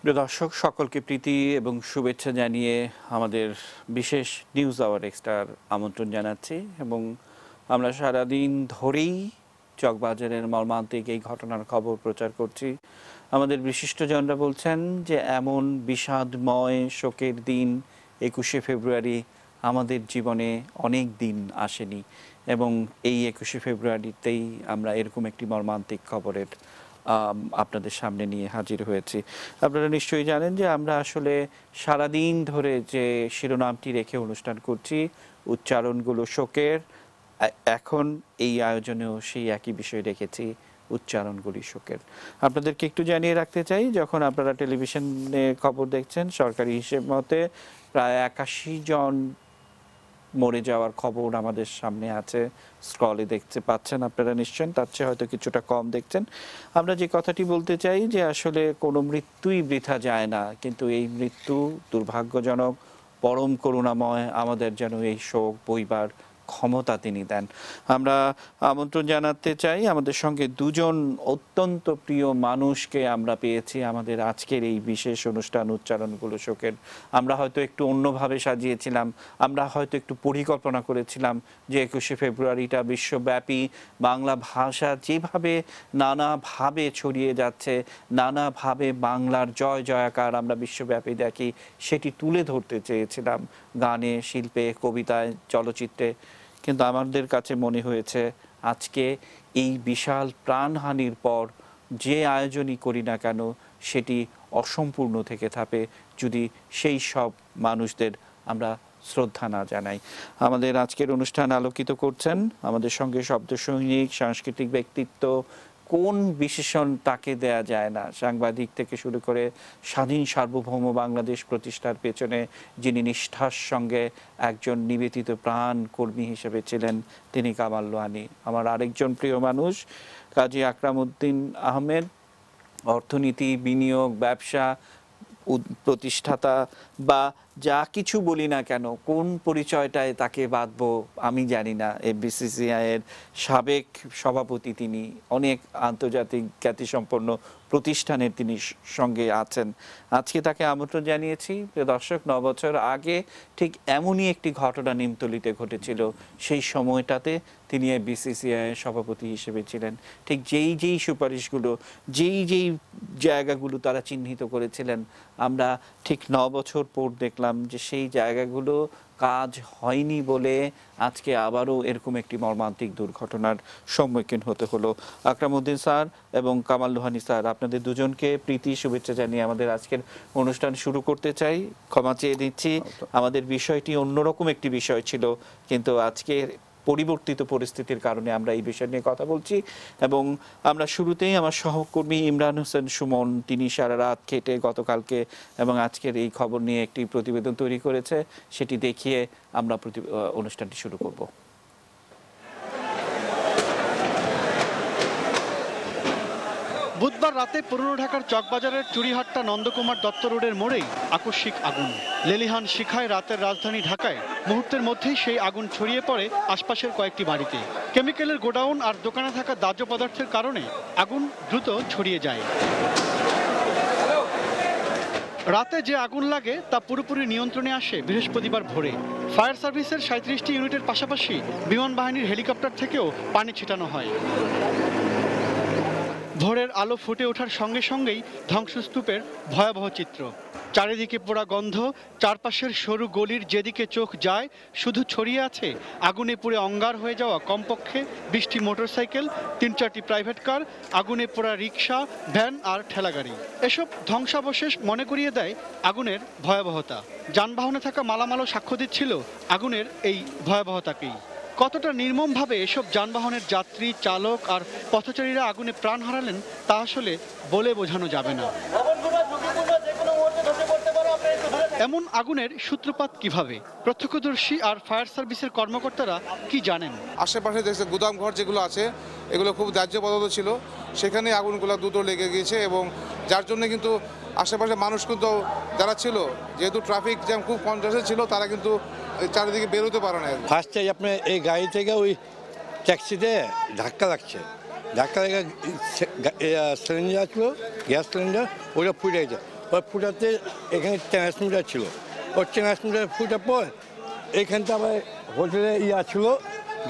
প্রিয় দর্শক সকলকে প্রীতি এবং শুভেচ্ছা জানিয়ে আমাদের বিশেষ নিউজ আওয়ার এক্সট্রার আমন্ত্রণ জানাচ্ছি এবং আমরা সারাদিন ধরেই চকবাজারের মর্মান্তিক এই ঘটনার খবর প্রচার করছি। আমাদের বিশিষ্টজনরা বলছেন যে এমন বিষাদময় শোকের দিন ২১শে ফেব্রুয়ারি আমাদের জীবনে অনেক দিন আসেনি এবং এই ২১শে ফেব্রুয়ারিতেই আমরা এরকম একটি মর্মান্তিক খবরের আপনাদের সামনে নিয়ে হাজির হয়েছি। আপনারা নিশ্চয়ই জানেন যে আমরা আসলে সারাদিন ধরে যে শিরোনামটি রেখে অনুষ্ঠান করছি, উচ্চারণগুলো শোকের, এখন এই আয়োজনেও সেই একই বিষয় রেখেছি, উচ্চারণগুলি শোকের। আপনাদেরকে একটু জানিয়ে রাখতে চাই, যখন আপনারা টেলিভিশনে খবর দেখছেন, সরকারি হিসেব মতে প্রায় ৮১ জন মরে যাওয়ার খবর আমাদের সামনে আছে। স্ক্রলে দেখতে পাচ্ছেন আপনারা নিশ্চয়ই, তার চেয়ে হয়তো কিছুটা কম দেখছেন। আমরা যে কথাটি বলতে চাই যে আসলে কোনো মৃত্যুই বৃথা যায় না, কিন্তু এই মৃত্যু দুর্ভাগ্যজনক, পরম করুণাময়। আমাদের যেন এই শোক বইবার ক্ষমতা তিনি দেন। আমরা আমন্ত্রণ জানাতে চাই, আমাদের সঙ্গে দুজন অত্যন্ত প্রিয় মানুষকে আমরা পেয়েছি আমাদের আজকের এই বিশেষ অনুষ্ঠান উচ্চারণগুলো শোকের। আমরা হয়তো একটু অন্যভাবে সাজিয়েছিলাম, আমরা হয়তো একটু পরিকল্পনা করেছিলাম যে ২১শে ফেব্রুয়ারিটা বিশ্বব্যাপী বাংলা ভাষা যেভাবে নানাভাবে ছড়িয়ে যাচ্ছে, নানাভাবে বাংলার জয় জয়াকার আমরা বিশ্বব্যাপী দেখি, সেটি তুলে ধরতে চেয়েছিলাম গানে, শিল্পে, কবিতায়, চলচ্চিত্রে। কিন্তু আমাদের কাছে মনে হয়েছে আজকে এই বিশাল প্রাণহানির পর যে আয়োজনই করি না কেন সেটি অসম্পূর্ণ থেকে থাকে যদি সেই সব মানুষদের আমরা শ্রদ্ধা না জানাই। আমাদের আজকের অনুষ্ঠান আলোকিত করছেন আমাদের সঙ্গে শব্দ সৈনিক, সাংস্কৃতিক ব্যক্তিত্ব, কোন বিশেষণ তাকে দেয়া যায় না, সাংবাদিক থেকে শুরু করে স্বাধীন সার্বভৌম বাংলাদেশ প্রতিষ্ঠার পেছনে যিনি নিষ্ঠার সঙ্গে একজন নিবেদিত প্রাণ কর্মী হিসেবে ছিলেন, তিনি কামাল লোহানী। আমার আরেকজন প্রিয় মানুষ কাজী আকরাম উদ্দিন আহমেদ, অর্থনীতি, বিনিয়োগ, ব্যবসা প্রতিষ্ঠাতা বা যা কিছু বলি না কেন, কোন পরিচয়টায় তাকে বাঁধবো আমি জানি না। বিসিসিআইয়ের সাবেক সভাপতি তিনি, অনেক আন্তর্জাতিক খ্যাতিসম্পন্ন প্রতিষ্ঠানের তিনি সঙ্গে আছেন। আজকে তাকে আমন্ত্রণ জানিয়েছি। দর্শক, ৯ বছর আগে ঠিক এমনই একটি ঘটনা নিমতলিতে ঘটেছিল। সেই সময়টাতে তিনি বিসিসিআইয়ের সভাপতি হিসেবে ছিলেন। ঠিক যেই সুপারিশগুলো, যেই জায়গাগুলো তারা চিহ্নিত করেছিলেন, আমরা ঠিক ৯ বছর পর দেখলাম যে সেই জায়গাগুলো কাজ হয়নি বলে আজকে আবারও এরকম একটি মর্মান্তিক দুর্ঘটনার সম্মুখীন হতে হলো। আকরাম উদ্দিন স্যার এবং কামাল লোহানী স্যার, আপনাদের দুজনকে প্রীতি শুভেচ্ছা জানিয়ে আমাদের আজকের অনুষ্ঠান শুরু করতে চাই। ক্ষমা চেয়ে দিচ্ছি, আমাদের বিষয়টি অন্যরকম একটি বিষয় ছিল, কিন্তু আজকে পরিবর্তিত পরিস্থিতির কারণে আমরা এই বিষয় নিয়ে কথা বলছি। এবং আমরা শুরুতেই আমার সহকর্মী ইমরান হোসেন সুমন, তিনি সারা রাত খেটে গতকালকে এবং আজকের এই খবর নিয়ে একটি প্রতিবেদন তৈরি করেছে, সেটি দেখিয়ে আমরা অনুষ্ঠানটি শুরু করব। বুধবার রাতে পুরনো ঢাকার চকবাজারের চুরিহাট্টা নন্দকুমার দত্ত রোডের মোড়েই আকস্মিক আগুন। লেলিহান শিখায় রাতের রাজধানী ঢাকায় মুহূর্তের মধ্যেই সেই আগুন ছড়িয়ে পড়ে আশপাশের কয়েকটি বাড়িতে। কেমিক্যালের গোডাউন আর দোকানে থাকা দাহ্য পদার্থের কারণে আগুন দ্রুত ছড়িয়ে যায়। রাতে যে আগুন লাগে তা পুরোপুরি নিয়ন্ত্রণে আসে বৃহস্পতিবার ভোরে। ফায়ার সার্ভিসের ৩৭টি ইউনিটের পাশাপাশি বিমান বাহিনীর হেলিকপ্টার থেকেও পানি ছিটানো হয়। ভোরের আলো ফুটে ওঠার সঙ্গে সঙ্গেই ধ্বংসস্তূপের ভয়াবহ চিত্র। চারিদিকে পোড়া গন্ধ, চারপাশের সরু গলির যেদিকে চোখ যায় শুধু ছড়িয়ে আছে আগুনে পুড়ে অঙ্গার হয়ে যাওয়া কমপক্ষে ২০টি মোটরসাইকেল, ৩-৪টি প্রাইভেট কার, আগুনে পোড়া রিকশা, ভ্যান আর ঠেলাগাড়ি। এসব ধ্বংসাবশেষ মনে করিয়ে দেয় আগুনের ভয়াবহতা। যানবাহনে থাকা মালামালও সাক্ষ্য দিচ্ছিল আগুনের এই ভয়াবহতাকেই। কতটা নির্মমভাবে এসব যানবাহনের যাত্রী, চালক আর পথচারীরা আগুনে প্রাণ হারালেন তা আসলে বলে বোঝানো যাবে না। এমন আগুনের সূত্রপাত কিভাবে, প্রত্যক্ষদর্শী আর ফায়ার সার্ভিসের কর্মকর্তারা কি জানেন? আশেপাশে দেখছে গুদাম ঘর যেগুলো আছে এগুলো খুব দাহ্য পদার্থ ছিল, সেখানে আগুনগুলো দ্রুত লেগে গিয়েছে এবং যার জন্য কিন্তু আশেপাশে মানুষ কিন্তু যারা ছিল, যেহেতু ট্রাফিক জ্যাম খুব কনজাস্টেড ছিল, তারা কিন্তু চারিদিকে বেরোতে পারে না। ফার্স্টে আপনার এই গাড়ি থেকে ওই ট্যাক্সিতে ধাক্কা লাগছে, ধাক্কা লেগে সিলিন্ডার ছিল, গ্যাস সিলিন্ডার, ওইটা ফুটে গেছে। ওই ফুটাতে এখানে ট্রান্সমিটার ছিল, ওই ট্রান্সমিটার ফুটার পর এখানটা আবার হোটেলে ছিল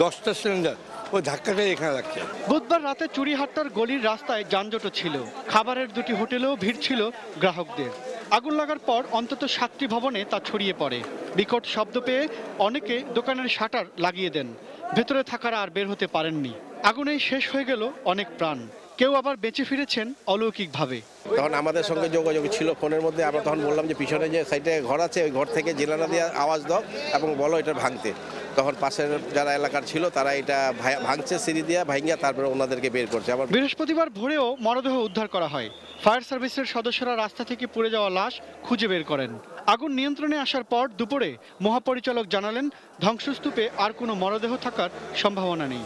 10টা সিলিন্ডার, ওই ধাক্কাটা এখানে লাগছে। বুধবার রাতে চুরিহাট্টার গলির রাস্তায় যানজটও ছিল, খাবারের দুটি হোটেলেও ভিড় ছিল গ্রাহকদের। আগুন লাগার পর অন্তত 7টি ভবনে তা ছড়িয়ে পড়ে। বিকট শব্দ পেয়ে অনেকে দোকানের শাটার লাগিয়ে দেন, ভেতরে থাকারা আর বের হতে পারেননি। আগুনেই শেষ হয়ে গেল অনেক প্রাণ, কেউ আবার বেঁচে ফিরেছেন অলৌকিকভাবে। তখন আমাদের সঙ্গে যোগাযোগ ছিল ফোনের মধ্যে, আমরা তখন বললাম যে পিছনে যে সাইডে ঘর আছে ওই ঘর থেকে জেলানা দিয়ে আওয়াজ দাও এবং বলো এটা ভাঙতে। তখন পাশের যারা এলাকার ছিল তারা এটা ভাঙছে সিঁড়ি দিয়ে, ভাঙিয়া তারপরে ওনাদেরকে বের করছে। আবার বৃহস্পতিবার ভোরেও মরদেহ উদ্ধার করা হয়। ফায়ার সার্ভিসের সদস্যরা রাস্তা থেকে পুড়ে যাওয়া লাশ খুঁজে বের করেন। আগুন নিয়ন্ত্রণে আসার পর দুপুরে মহাপরিচালক জানালেন ধ্বংসস্তূপে আর কোনো মরদেহ থাকার সম্ভাবনা নেই।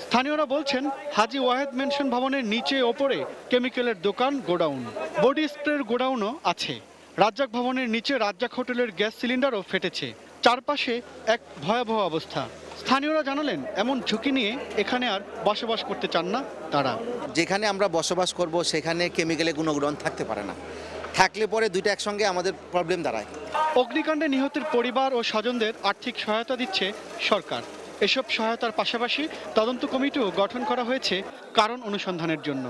স্থানীয়রা বলছেন হাজী ওয়াহেদ মেনশন ভবনের নিচে ওপরে কেমিক্যালের দোকান, গোডাউন, বডি স্প্রের গোডাউনও আছে। রাজ্জাক ভবনের নিচে রাজ্জাক হোটেলের গ্যাস সিলিন্ডারও ফেটেছে। চারপাশে এক ভয়াবহ অবস্থা। স্থানীয়রা জানালেন এমন ঝুঁকি নিয়ে এখানে আর বসবাস করতে চান না তারা। যেখানে আমরা বসবাস করব সেখানে কেমিক্যালের কোনো গ্রহণ থাকতে পারে না, থাকলে পরে দুইটা একসঙ্গে আমাদের প্রবলেম দাঁড়ায়। অগ্নিকাণ্ডে নিহতের পরিবার ও স্বজনদের আর্থিক সহায়তা দিচ্ছে সরকার। এসব সহায়তার পাশাপাশি তদন্ত কমিটিও গঠন করা হয়েছে কারণ অনুসন্ধানের জন্য।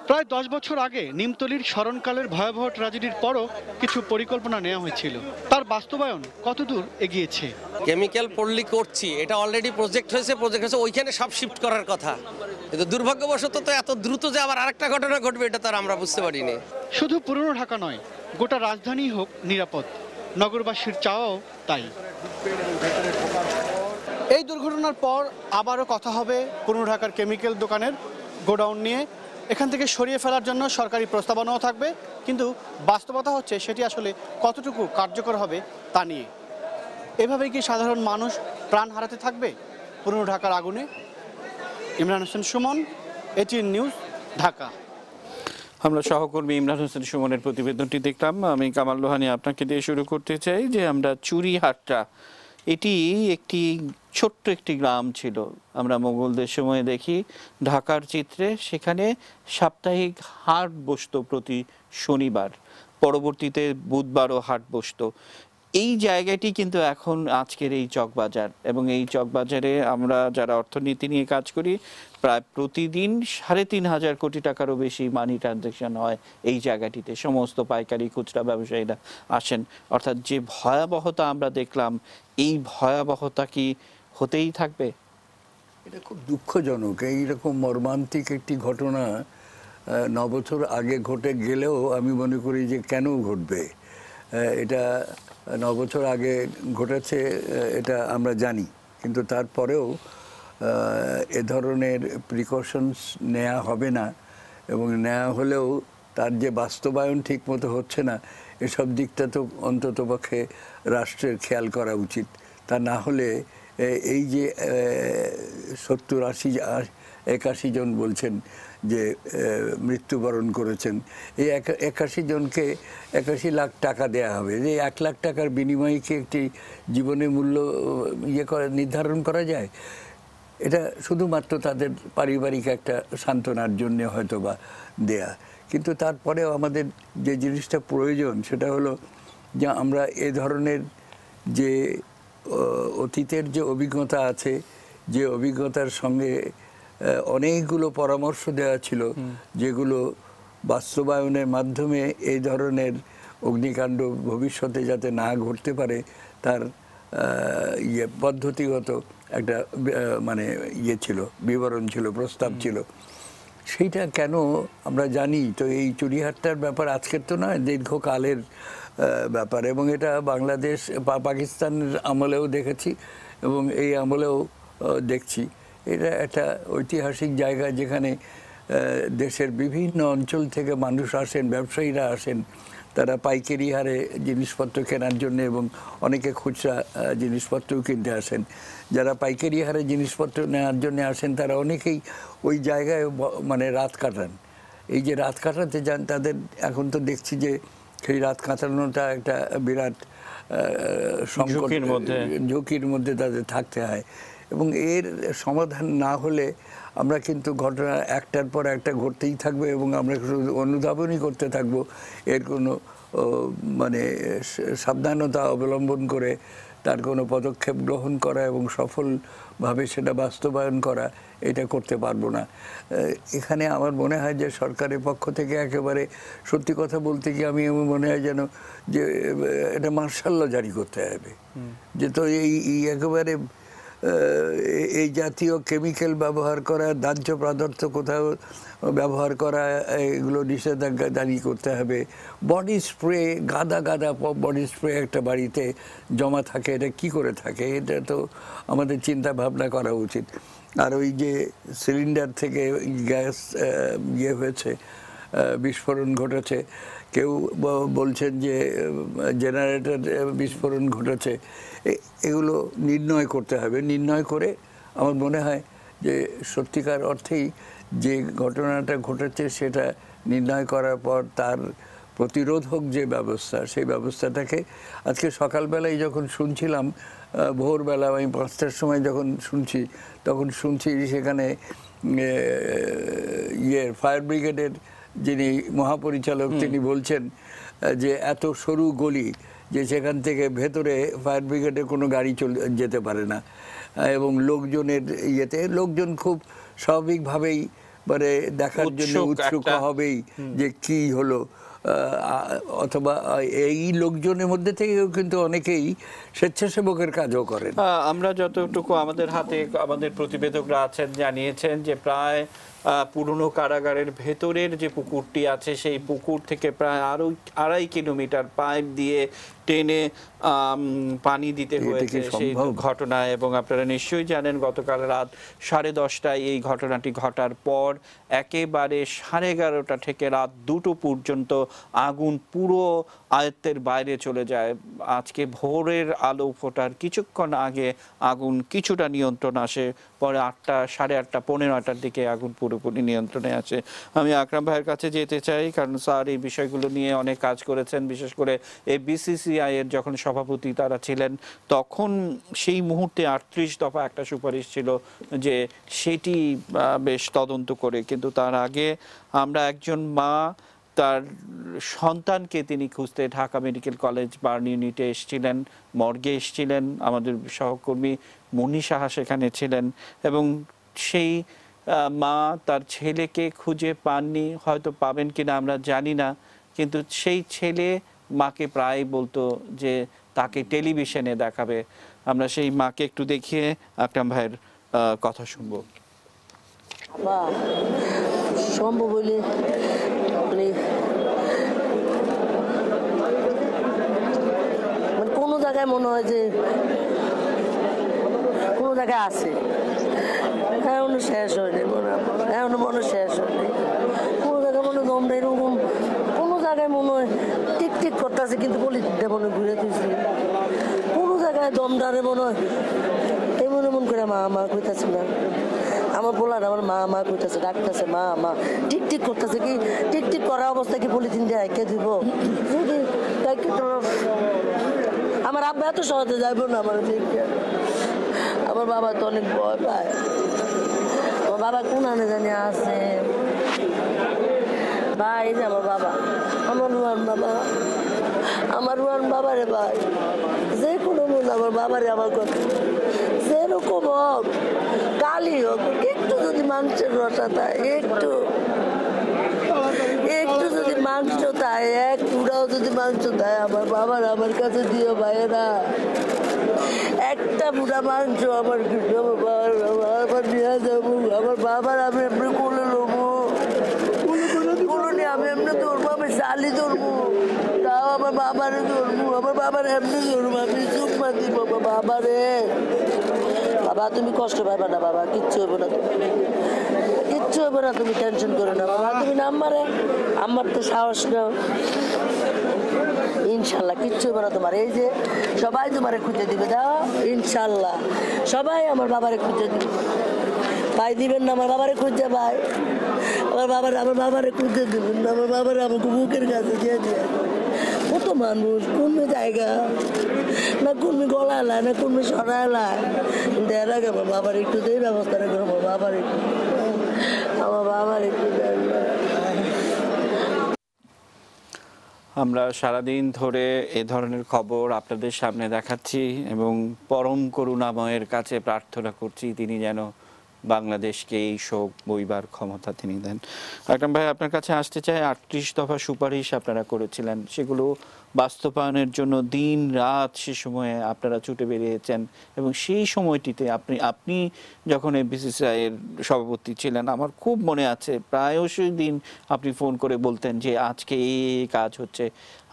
প্রায় 10 বছর আগে নিমতলির স্মরণকালের ভয়াবহ ট্র্যাজেডির পরও কিছু পরিকল্পনা নেওয়া হয়েছিল, তার বাস্তবায়ন কতদূর এগিয়েছে? কেমিক্যাল পল্লী করছি, এটা অলরেডি প্রজেক্ট হয়েছে, ওইখানে সব শিফট করার কথা, কিন্তু দুর্ভাগ্যবশত তো এত দ্রুত যে আবার আরেকটা ঘটনা ঘটবে এটা তো আমরা বুঝতে পারিনি। শুধু পুরনো ঢাকা নয়, গোটা রাজধানী হোক নিরাপদ, নগরবাসীর চাওয়াও তাই। এই দুর্ঘটনার পর আবারও কথা হবে পুরনো ঢাকার কেমিক্যাল দোকানের গোডাউন নিয়ে। এখান থেকে সরিয়ে ফেলার জন্য সরকারি প্রস্তাবনাও থাকবে, কিন্তু বাস্তবতা হচ্ছে সেটি আসলে কতটুকু কার্যকর হবে তা নিয়ে। এভাবেই কি সাধারণ মানুষ প্রাণ হারাতে থাকবে পুরনো ঢাকার আগুনে? Imran Hossain Suman, ATN news, Dhaka. আমরা সহকর্মী ইমরান হোসেন সুমনের প্রতিবেদনটি দেখলাম। আমি কামাল লোহানী আপনাকে দিয়ে শুরু করতে চাই যে আমরা চুরিহাট্টা, এটি একটি ছোট্ট একটি গ্রাম ছিল। আমরা মোগলদের সময় দেখি ঢাকার চিত্রে সেখানে সাপ্তাহিক হাট বসতো প্রতি শনিবার, পরবর্তীতে বুধবারও হাট বসতো। এই জায়গাটি কিন্তু এখন আজকের এই চকবাজার, এবং এই চকবাজারে আমরা যারা অর্থনীতি নিয়ে কাজ করি প্রায় প্রতিদিন 3,500 কোটি টাকারও বেশি মানি ট্রানজ্যাকশন হয় এই জায়গাটিতে। সমস্ত পাইকারি খুচরা ব্যবসায়ীরা আসেন। অর্থাৎ যে ভয়াবহতা আমরা দেখলাম, এই ভয়াবহতা কি হতেই থাকবে? এটা খুব দুঃখজনক। এইরকম মর্মান্তিক একটি ঘটনা 9 বছর আগে ঘটে গেলেও আমি মনে করি যে কেন ঘটবে। এটা 9 বছর আগে ঘটেছে, এটা আমরা জানি, কিন্তু তারপরেও এ ধরনের প্রিকশনস নেওয়া হবে না, এবং নেওয়া হলেও তার যে বাস্তবায়ন ঠিক মতো হচ্ছে না, এসব দিকটা তো অন্ততপক্ষে রাষ্ট্রের খেয়াল করা উচিত। তা না হলে এই যে 70, 80, 81 জন বলছেন যে মৃত্যুবরণ করেছেন, এই 81 জনকে 81 লাখ টাকা দেয়া হবে। যে 1 লাখ টাকার বিনিময়ে কি একটি জীবনের মূল্য নির্ধারণ করা যায়? এটা শুধুমাত্র তাদের পারিবারিক একটা সান্ত্বনার জন্য হয়তো বা দেয়া, কিন্তু তারপরেও আমাদের যে জিনিসটা প্রয়োজন সেটা হলো যে আমরা এ ধরনের যে অতীতের যে অভিজ্ঞতা আছে, যে অভিজ্ঞতার সঙ্গে অনেকগুলো পরামর্শ দেওয়া ছিল, যেগুলো বাস্তবায়নের মাধ্যমে এই ধরনের অগ্নিকাণ্ড ভবিষ্যতে যাতে না ঘটতে পারে তার পদ্ধতিগত একটা ছিল, বিবরণ ছিল, প্রস্তাব ছিল। সেইটা কেন আমরা জানি তো। এই চুরিহাট্টার ব্যাপার আজকের তো নয়, দীর্ঘকালের ব্যাপার, এবং এটা বাংলাদেশ পাকিস্তানের আমলেও দেখেছি এবং এই আমলেও দেখছি। এটা একটা ঐতিহাসিক জায়গা যেখানে দেশের বিভিন্ন অঞ্চল থেকে মানুষ আসেন, ব্যবসায়ীরা আসেন, তারা পাইকারি হারে জিনিসপত্র কেনার জন্য, এবং অনেকে খুচরা জিনিসপত্রও কিনতে আসেন। যারা পাইকারি হারে জিনিসপত্র নেওয়ার জন্য আসেন তারা অনেকেই ওই জায়গায় রাত কাটান। এই যে রাত কাটাতে যান তাদের এখন তো দেখছি যে সেই রাত কাটানোটা একটা বিরাট ঝুঁকির মধ্যে তাদের থাকতে হয়, এবং এর সমাধান না হলে আমরা কিন্তু ঘটনা একটার পর একটা ঘটতেই থাকবে এবং আমরা শুধু অনুধাবনই করতে থাকবো। এর কোনো মানে সাবধানতা অবলম্বন করে তার কোনো পদক্ষেপ গ্রহণ করা এবং সফলভাবে সেটা বাস্তবায়ন করা এটা করতে পারবো না। এখানে আমার মনে হয় যে সরকারের পক্ষ থেকে একেবারে সত্যি কথা বলতে কি আমি মনে হয় যেন যে এটা মার্শাল ল জারি করতে হবে, যে তো এই একেবারে এই জাতীয় কেমিক্যাল ব্যবহার করা, দাহ্য পদার্থ কোথাও ব্যবহার করা, এগুলো নিষেধাজ্ঞা জারি করতে হবে। বডি স্প্রে, গাদা গাদা বডি স্প্রে একটা বাড়িতে জমা থাকে, এটা কি করে থাকে, এটা তো আমাদের চিন্তা ভাবনা করা উচিত। আর ওই যে সিলিন্ডার থেকে গ্যাস ইয়ে হয়েছে, বিস্ফোরণ ঘটেছে, কেউ বলছেন যে জেনারেটর বিস্ফোরণ ঘটেছে, এগুলো নির্ণয় করতে হবে। নির্ণয় করে আমার মনে হয় যে সত্যিকার অর্থেই যে ঘটনাটা ঘটেছে সেটা নির্ণয় করার পর তার প্রতিরোধক যে ব্যবস্থা, সেই ব্যবস্থাটাকে আজকে সকালবেলায় যখন শুনছিলাম, ভোরবেলা আমি 5টার সময় যখন শুনছি, তখন শুনছি সেখানে ফায়ার ব্রিগেডের যিনি মহাপরিচালক তিনি বলছেন যে এত সরু গলি যে সেখান থেকে ভেতরে ফায়ার ব্রিগেডের কোনো গাড়ি যেতে পারে না, এবং লোকজনের ইয়েতে লোকজন খুব স্বাভাবিকভাবেই মানে দেখার জন্য উৎসুক হবেই যে কি হলো। অথবা এই লোকজনের মধ্যে থেকেও কিন্তু অনেকেই স্বেচ্ছাসেবকের কাজও করেন। আমরা যতটুকু আমাদের হাতে আমাদের প্রতিবেদকরা আছেন জানিয়েছেন যে প্রায় পুরনো কারাগারের ভেতরের যে পুকুরটি আছে সেই পুকুর থেকে প্রায় আরো 2.5 কিলোমিটার পাইপ দিয়ে টেনে পানি দিতে হয়েছে সেই ঘটনায়। এবং আপনারা নিশ্চয়ই জানেন গতকাল রাত 10:30টায় এই ঘটনাটি ঘটার পর একেবারে 11:30 থেকে রাত 2টো পর্যন্ত আগুন পুরো আয়ত্তের বাইরে চলে যায়। আজকে ভোরের আলো ফোটার কিছুক্ষণ আগে আগুন কিছুটা নিয়ন্ত্রণ আসে, পরে 8টা, 8:30, 8:45টার দিকে আগুন পুরোপুরি নিয়ন্ত্রণে আসে। আমি আকরাম ভাইয়ের কাছে যেতে চাই, কারণ স্যার এই বিষয়গুলো নিয়ে অনেক কাজ করেছেন, বিশেষ করে এই BCCI এর যখন সভাপতি তারা ছিলেন তখন সেই মুহূর্তে 38 দফা একটা সুপারিশ ছিল যে সেটি বেশ তদন্ত করে, কিন্তু তার আগে আমরা একজন মা তার সন্তানকে তিনি খুঁজতে ঢাকা মেডিকেল কলেজ বার্ন ইউনিটে এসেছিলেন, মর্গে এসেছিলেন, আমাদের সহকর্মী মনি সাহা সেখানে ছিলেন, এবং সেই মা তার ছেলেকে খুঁজে পাননি, হয়তো পাবেন কিনা আমরা জানি না, কিন্তু সেই ছেলে মাকে প্রায় বলতো যে তাকে টেলিভিশনে দেখাবে। আমরা সেই মাকে একটু দেখিয়ে আকরাম ভাইয়ের কথা শুনবো। সম্ভব হইলে মানে কোনো জায়গায় মনে হয় যে কোনো জায়গায় আছে, এখনো শেষ হয়নি, এখনো মনে শেষ হয়নি। কোনো জায়গায় মনে দমটা এরকম, কোনো জায়গায় মনে হয় টিক টিক করতেছে, কিন্তু পলিটিকটা মনে ঘুরে দিয়েছি। কোনো জায়গায় দমটারে মনে হয় এমন এমন করে মা মা কইতাছে না, আমার বলার আমার মা মা কইতাছে, ডাকতেছে মা মা, টিক টিক করতেছে। কি টিক টিক করা অবস্থায় কি পলিথিন দিয়ে কে দিব? যদি আমার আব্বা এত সহজে যাইব না আমার দিকে। আমার বাবা তো অনেক ভয় পায়, আমার বাবা কোন আনে জানি আছে ভাই, যে আমার বাবা, আমার রুয়ান বাবা, আমার রুয়ান বাবারে ভাই, যে কোনো মন আমার বাবারে আমার কথা যেরকম হোক, কালি হোক, একটু যদি মাংসের রসা থাকে, একটু একটু যদি মাংস থাকে, এক পুরাও যদি মাংস দেয় আমার বাবার আমার কাছে দিও ভাইয়েরা। একটা পুরা মাংস আমার আবার নিয়ে যাবো, আমার বাবার আমি এমনি কোলে নেবো, কোলে নিয়ে আমি এমনি ধরবো, আমি শালি ধরবো, তাও আমার বাবারে ধরবো, আমার বাবার এমনি ধরবো, আমি চুপমা দিব আমার বাবারে। বাবা তুমি কষ্ট পাইবা না বাবা, কিচ্ছু হবে না, কিচ্ছু হবে না, তুমি টেনশন করো না বাবা, তুমি নাম্বারে আমার তো সাহস নাও, ইনশাল্লাহ কিচ্ছু হবে না তোমার। এই যে সবাই তোমারে খুঁজে দিবে, দাও ইনশাল্লাহ সবাই আমার বাবারে খুঁজে দিবে। ভাই দিবেন না আমার বাবারে খুঁজে, ভাই আমার বাবারে খুঁজে দিবেন না, আমার বাবারে আমাকে বুকের কাছে দিয়ে দিয়ে। কত মানুষ কোন জায়গা না, কোন গলায় না, কোন সরায় দেয় আগে আমার বাবার একটু দিয়ে ব্যবস্থা রাখবে, আমার বাবার একটু আমার বাবার একটু দেন না। আমরা সারাদিন ধরে এ ধরনের খবর আপনাদের সামনে দেখাচ্ছি এবং পরম করুণাময়ের কাছে প্রার্থনা করছি তিনি যেন বাংলাদেশকে এই শোক বইবার ক্ষমতা তিনি দেন। আকরাম ভাই, আপনার কাছে আসতে চাই, 38 দফা সুপারিশ আপনারা করেছিলেন, সেগুলো বাস্তবায়নের জন্য দিন রাত সে সময়ে আপনারা ছুটে বেরিয়েছেন এবং সেই সময়টিতে আপনি যখন বিসিসিআই এর সভাপতি ছিলেন, আমার খুব মনে আছে প্রায়শই দিন আপনি ফোন করে বলতেন যে আজকে এই কাজ হচ্ছে,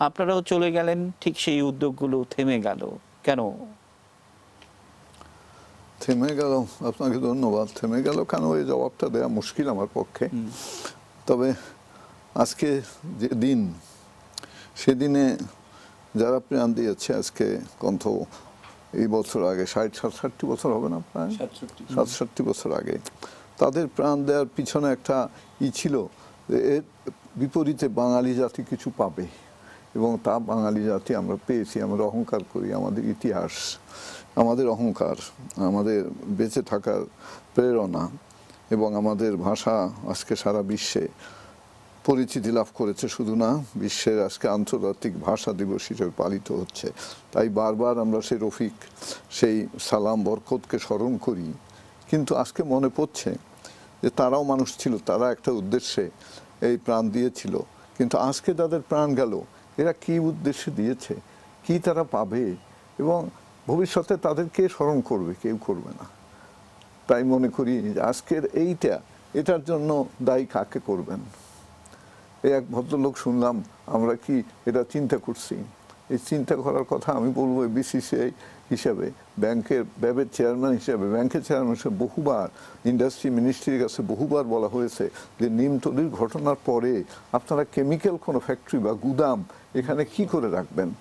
আপনারাও চলে গেলেন, ঠিক সেই উদ্যোগগুলো থেমে গেল কেন? থেমে গেল, আপনাকে ধন্যবাদ। থেমে গেল কেন এই জবাবটা দেওয়া মুশকিল আমার পক্ষে। তবে আজকে যে দিন, সেদিনে যারা প্রাণ দিয়েছে আজকে কণ্ঠ এই বছর আগে 60-67 বছর হবে না, প্রায় 67 বছর আগে, তাদের প্রাণ দেওয়ার পিছনে একটা ছিল যে এর বিপরীতে বাঙালি জাতি কিছু পাবে এবং তা বাঙালি জাতি আমরা পেয়েছি। আমরা অহংকার করি, আমাদের ইতিহাস, আমাদের অহংকার, আমাদের বেঁচে থাকার প্রেরণা এবং আমাদের ভাষা আজকে সারা বিশ্বে পরিচিতি লাভ করেছে। শুধু না, বিশ্বের আজকে আন্তর্জাতিক ভাষা দিবস হিসেবে পালিত হচ্ছে। তাই বারবার আমরা সেই রফিক, সেই সালাম বরকতকে স্মরণ করি। কিন্তু আজকে মনে পড়ছে যে তারাও মানুষ ছিল, তারা একটা উদ্দেশ্যে এই প্রাণ দিয়েছিল। কিন্তু আজকে তাদের প্রাণ গেল, এরা কি উদ্দেশ্যে দিয়েছে, কি তারা পাবে এবং ভবিষ্যতে তাদের কে স্মরণ করবে? কেউ করবে না। তাই মনে করি যে আজকের এটার জন্য দায়ী কাকে করবেন? এই এক ভদ্রলোক শুনলাম, আমরা কি এটা চিন্তা করছি? এই চিন্তা করার কথা আমি বলবো বিসিসিআই হিসাবে, ব্যাবের চেয়ারম্যান হিসাবে, ব্যাংকের চেয়ারম্যান হিসেবে বহুবার ইন্ডাস্ট্রি মিনিস্ট্রির কাছে বহুবার বলা হয়েছে যে নিমতলির ঘটনার পরে আপনারা কেমিক্যাল কোনো ফ্যাক্টরি বা গুদাম এখানে কি করে রাখবেন?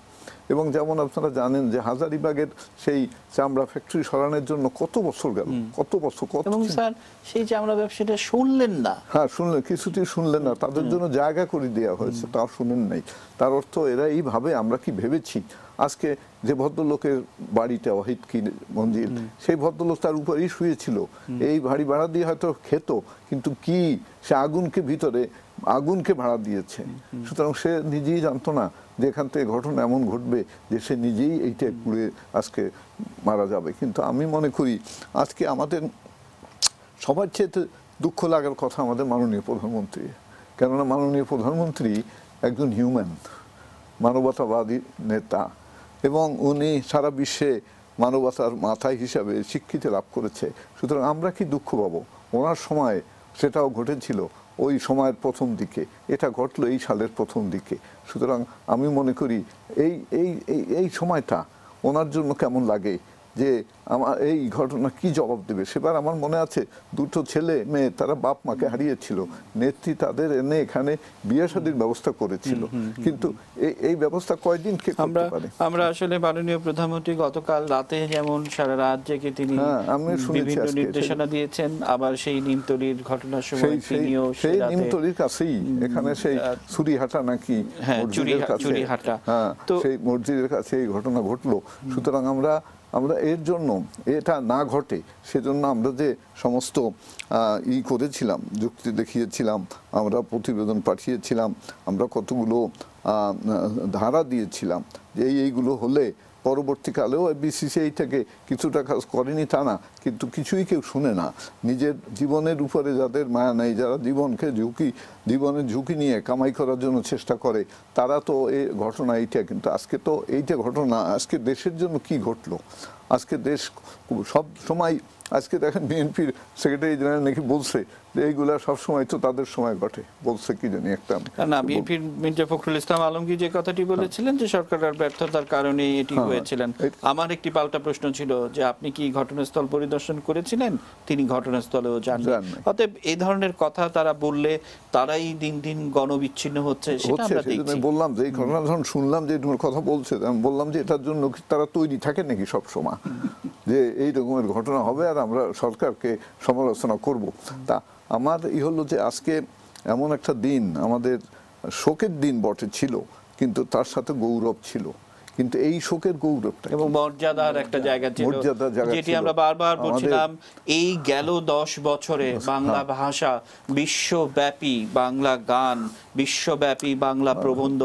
এবং যেমন আপনারা জানেন যে হাজারিবাগের সেই চামড়া ফ্যাক্টরি সরানোর জন্য কত বছর গেল, কত বছর, কত। এবং স্যার সেই চামড়া ব্যবসাটা শুনলেন না। হ্যাঁ, শুনলেন, কিছুতেই শুনলেন না। তাদের জন্য জায়গা করে দেওয়া হয়েছে, তাও শুনেন নাই। তার অর্থ এরা এইভাবে, আমরা কি ভেবেছি আজকে যে ভদ্রলোকের বাড়িটা ওয়াহিদ কি মঞ্জিল, সেই ভদ্রলোক তার উপরেই শুয়েছিল, এই বাড়ি ভাড়া দিয়ে হয়তো খেত, কিন্তু কি সে আগুনকে ভাড়া দিয়েছে। সুতরাং সে নিজেই জানতো না যে এখান থেকে ঘটনা এমন ঘটবে যে সে নিজেই এইটা পুড়ে আজকে মারা যাবে। কিন্তু আমি মনে করি আজকে আমাদের সবার চেয়ে দুঃখ লাগার কথা আমাদের মাননীয় প্রধানমন্ত্রী। কেননা মাননীয় প্রধানমন্ত্রী একজন হিউম্যান, মানবতাবাদী নেতা এবং উনি সারা বিশ্বে মানবতার মাথায় হিসাবে স্বীকৃতি লাভ করেছে। সুতরাং আমরা কি দুঃখ পাবো? ওনার সময় সেটাও ঘটেছিল, ওই সময়ের প্রথম দিকে, এটা ঘটলো এই সালের প্রথম দিকে। সুতরাং আমি মনে করি এই সময়টা ওনার জন্য কেমন লাগে যে আমার এই ঘটনা কি জবাব দেবে। সেবার আমার মনে আছে দুটো ছেলে মেয়ে, তারা বাপ মাকে হারিয়েছিল, নেত্রী তাদের এনে এখানে বিয়ে শাদীর ব্যবস্থা করেছিল। কিন্তু এই ব্যবস্থা কয়দিন কে করতে পারে? আমরা আসলে মাননীয় প্রধানমন্ত্রী গতকাল রাতে যেমন সারা রাত জেগে তিনি বিভিন্ন নির্দেশনা দিয়েছেন, আবার সেই নিমতলির ঘটনার সময় তিনিও সেই নিমতলির কাছেই, এখানে সেই চুরিহাটা নাকি চুরিহাটা, তো সেই মসজিদের কাছে এই ঘটনা ঘটলো। সুতরাং আমরা এর জন্য এটা না ঘটে সেজন্য আমরা যে সমস্ত করেছিলাম, যুক্তি দেখিয়েছিলাম, আমরা প্রতিবেদন পাঠিয়েছিলাম, আমরা কতগুলো ধারা দিয়েছিলাম যে এইগুলো হলে পরবর্তীকালেও বিসিসিআইটাকে কিছুটা কাজ করেনি তা না, কিন্তু কিছুই কেউ শুনে না। নিজের জীবনের উপরে যাদের মায়া নেই, যারা জীবনের ঝুঁকি নিয়ে কামাই করার জন্য চেষ্টা করে, তারা তো এই ঘটনা এইটা। কিন্তু আজকে তো এইটা ঘটনা, আজকে দেশের জন্য কি ঘটলো? আজকে দেশ সব সময়, আজকে দেখেন বিএনপির সেক্রেটারি জেনারেল নাকি বলছে যে এইগুলা সবসময় তো তাদের সময় ঘটে, বলছে কি জানি একটা না। বিএনপির মির্জা ফখরুল ইসলাম আলমগীর যে কথাটি বলেছিলেন যে সরকারের ব্যর্থতার কারণে এটি হয়েছিলেন। আমার একটি পাল্টা প্রশ্ন ছিল যে আপনি কি ঘটনাস্থল পরিদর্শন করেছিলেন? তিনি ঘটনাস্থলেও যান। অতএব এই ধরনের কথা তারা বললে তারাই দিন দিন গণবিচ্ছিন্ন হচ্ছে, সেটা আমরা দেখছি। বললাম যে এই ঘটনা যখন শুনলাম যে কথা বলছে, আমি বললাম যে এটার জন্য তারা তৈরি থাকে নাকি সব সময় যে এই রকমের ঘটনা হবে আর আমরা সরকারকে সমালোচনা করব। তা আমার হলো যে আজকে এমন একটা দিন, আমাদের শোকের দিন বটে ছিল, কিন্তু তার সাথে গৌরব ছিল। কিন্তু এই শোকের গৌরবটা এবং মর্যাদার একটা জায়গা ছিল, মর্যাদার জায়গা যেটি ছিল। আমরা বারবার আমাদের- বলছিলাম এই গেল 10 বছরে বাংলা ভাষা বিশ্বব্যাপী, বাংলা গান বিশ্বব্যাপী, বাংলা প্রবন্ধ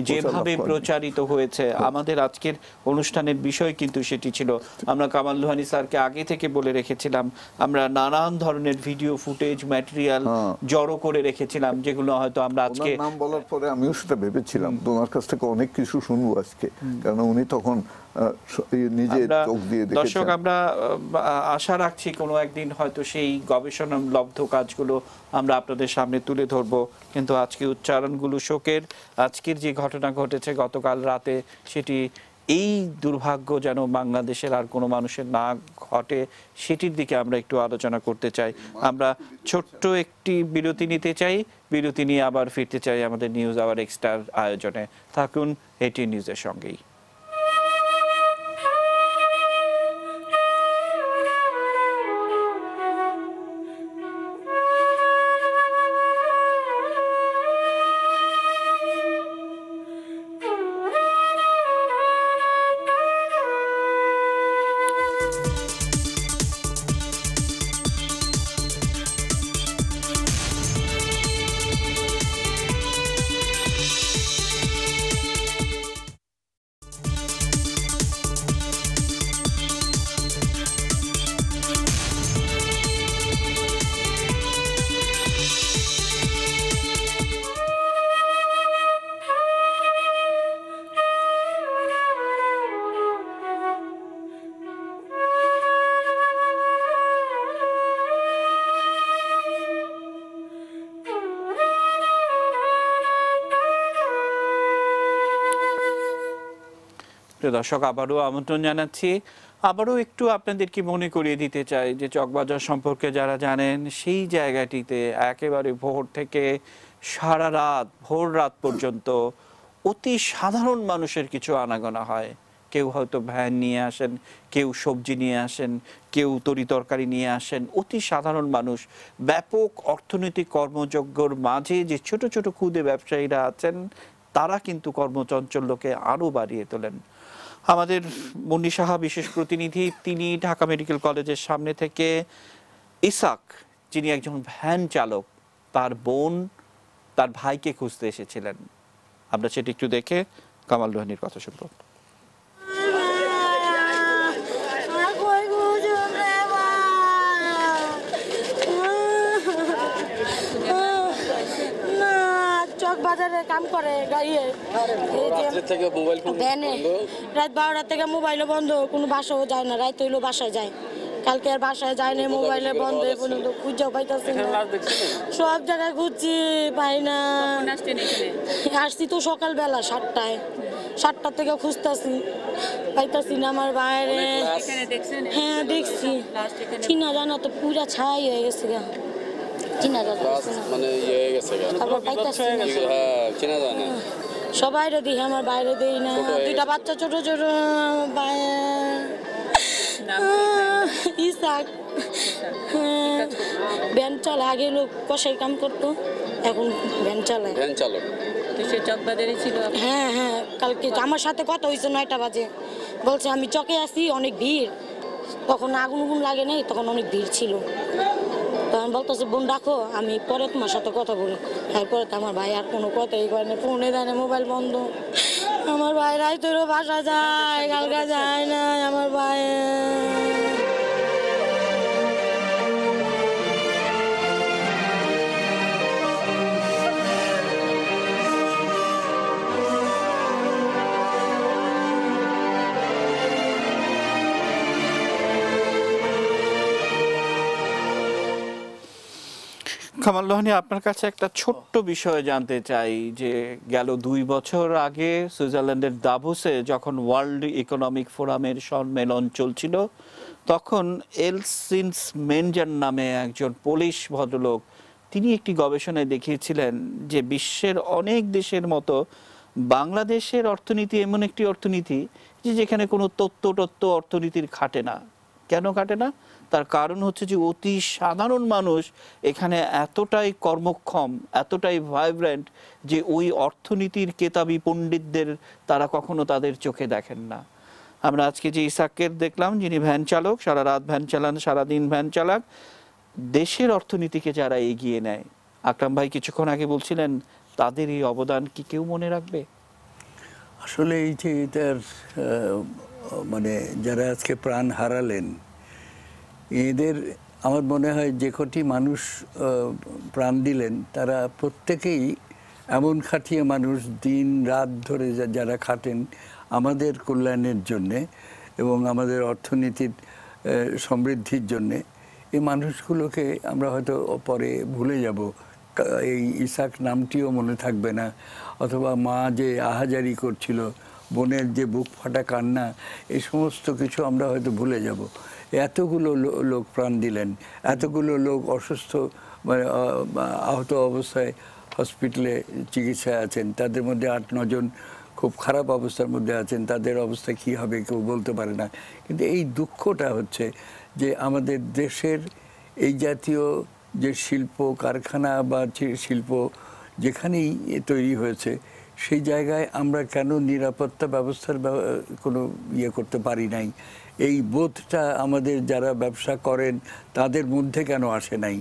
যেভাবে প্রচারিত হয়েছে, আমাদের আজকের অনুষ্ঠানের বিষয় কিন্তু সেটি ছিল। আমরা কামাল লোহানী স্যারকে আগে থেকে বলে রেখেছিলাম, আমরা নানান ধরনের ভিডিও ফুটেজ ম্যাটেরিয়াল জড়ো করে রেখেছিলাম, যেগুলো হয়তো আমরা আজকে ওনার নাম বলার পরে আমিও সেটা ভেবেছিলাম তোমার কাছ থেকে অনেক কিছু শুনবো আজকে, কারণ উনি তখন নিজে চোখ দিয়ে দেখেছেন। দর্শক, আমরা আশা রাখছি কোনো একদিন হয়তো সেই গবেষণা লব্ধ কাজগুলো আমরা আপনাদের সামনে তুলে ধরবো। কিন্তু আজকে উচ্চারণগুলো শোকের। আজকের যে ঘটনা ঘটেছে গতকাল রাতে, সেটি এই দুর্ভাগ্য যেন বাংলাদেশের আর কোনো মানুষের না ঘটে, সেটির দিকে আমরা একটু আলোচনা করতে চাই। আমরা ছোট্ট একটি বিরতি নিতে চাই, বিরতি নিয়ে আবার ফিরতে চাই আমাদের নিউজ আওয়ার এক্সট্রার আয়োজনে। থাকুন এটিএন নিউজের সঙ্গেই। দর্শক, আবারও আমন্ত্রণ জানাচ্ছি। আবারও একটু আপনাদেরকে মনে করিয়ে দিতে চাই যে চকবাজার সম্পর্কে যারা জানেন, সেই জায়গাটিতে একেবারে ভোর থেকে সারা রাত, ভোর রাত পর্যন্ত অতি সাধারণ মানুষের কিছু আনাগোনা হয়। কেউ হয়তো ভ্যান নিয়ে আসেন, কেউ সবজি নিয়ে আসেন, কেউ তরিতরকারি নিয়ে আসেন। অতি সাধারণ মানুষ, ব্যাপক অর্থনৈতিক কর্মযজ্ঞর মাঝে যে ছোট ছোট ক্ষুদে ব্যবসায়ীরা আছেন, তারা কিন্তু কর্মচঞ্চল্যকে আরও বাড়িয়ে তোলেন। আমাদের মুন্নি সাহা বিশেষ প্রতিনিধি, তিনি ঢাকা মেডিকেল কলেজের সামনে থেকে ইসাক, যিনি একজন ভ্যান চালক, তার বোন তার ভাইকে খুঁজতে এসেছিলেন। আমরা সেটি একটু দেখে কামাল লোহানীর কথা শুনব। বাজারে কাম করে গাড়িয়ে ভ্যানে, রাত 12টা থেকে মোবাইলও বন্ধ, কোনো বাসাও যায় না। রাত হইলেও বাসায় যায়, কালকে আর বাসায় যায় না, মোবাইলে বন্ধ, পর্যন্ত খুঁজেও পাইতেছি না। সব জায়গায় খুঁজছি, পাই না। আসছি তো সকালবেলা 7টা থেকে খুঁজতেছি, পাইতেছি না আমার বাইরে। হ্যাঁ দেখছি, চিনা জানা তো পুরা ছাই হয়ে গেছে গা, চিনা জানা মানে ইয়ে হয়ে গেছে গা, তারপর পাইতেছি না। হ্যাঁ চিনা জানা সবাই দিই, আমার বাইরে দেই না। দুইটা বাচ্চা ছোট ছোট, ইসাক ভ্যান চালায়। আগে লোক কষাই কাম করতো, এখন ভ্যান চালায়। ভ্যান চালক সে চকবাজারে ছিল। হ্যাঁ হ্যাঁ, কালকে আমার সাথে কথা হয়েছে 9টা বাজে। বলছে আমি চকে আছি, অনেক ভিড়। তখন আগুন লাগে নাই, তখন অনেক ভিড় ছিল। তখন বলতেছে বোন ডাকো, আমি পরে তোমার সাথে কথা বলি। এরপরে তো আমার ভাই আর কোনো কথাই করে না, ফোনে দেয় না, মোবাইল বন্ধ। আমার ভাই রাইতেরও বাসা যায়, কালকা যায় না আমার ভাই। কামাল লোহানী, আপনার কাছে একটা ছোট্ট বিষয় জানতে চাই যে গেল 2 বছর আগে সুইজারল্যান্ডের দাভোসে যখন ওয়ার্ল্ড ইকোনমিক ফোরামের সম্মেলন চলছিল, তখন এলসিন্স মেনজার নামে একজন পোলিশ ভদ্রলোক, তিনি একটি গবেষণায় দেখিয়েছিলেন যে বিশ্বের অনেক দেশের মতো বাংলাদেশের অর্থনীতি এমন একটি অর্থনীতি যে যেখানে কোনো তত্ত্ব অর্থনীতির খাটে না। কেন কাটে না? তার কারণ হচ্ছে যে অতি সাধারণ মানুষ এখানে এতটাই কর্মক্ষম, এতটাই ভাইব্রেন্ট যে ওই অর্থনীতির কেতাবি পণ্ডিতদের তারা কখনো তাদের চোখে দেখেন না। আমরা আজকে যে ইসাককে দেখলাম, যিনি ভ্যান চালক, সারা রাত ভ্যান চালান, সারাদিন ভ্যান চালাক, দেশের অর্থনীতিকে যারা এগিয়ে নেয়, আকরাম ভাই কিছুক্ষণ আগে বলছিলেন তাদের এই অবদান কি কেউ মনে রাখবে? আসলে এই যে এটার মানে যারা আজকে প্রাণ হারালেন, এদের আমার মনে হয় যে কটি মানুষ প্রাণ দিলেন তারা প্রত্যেকেই এমন খাটিয়ে মানুষ, দিন রাত ধরে যারা খাটেন আমাদের কল্যাণের জন্যে এবং আমাদের অর্থনীতির সমৃদ্ধির জন্যে। এই মানুষগুলোকে আমরা হয়তো পরে ভুলে যাব, এই ইসাক নামটিও মনে থাকবে না, অথবা মা যে আহাজারি করছিল, বোনের যে বুক ফাটা কান্না, এই সমস্ত কিছু আমরা হয়তো ভুলে যাব। এতগুলো লোক প্রাণ দিলেন, এতগুলো লোক অসুস্থ মানে আহত অবস্থায় হসপিটালে চিকিৎসায় আছেন, তাদের মধ্যে 8-9 জন খুব খারাপ অবস্থার মধ্যে আছেন, তাদের অবস্থা কী হবে কেউ বলতে পারে না। কিন্তু এই দুঃখটা হচ্ছে যে আমাদের দেশের এই জাতীয় যে শিল্প কারখানা বা শিল্প যেখানেই তৈরি হয়েছে, সেই জায়গায় আমরা কেন নিরাপত্তা ব্যবস্থার কোনো ইয়ে করতে পারি নাই? এই বোধটা আমাদের যারা ব্যবসা করেন তাদের মধ্যে কেন আসে নাই?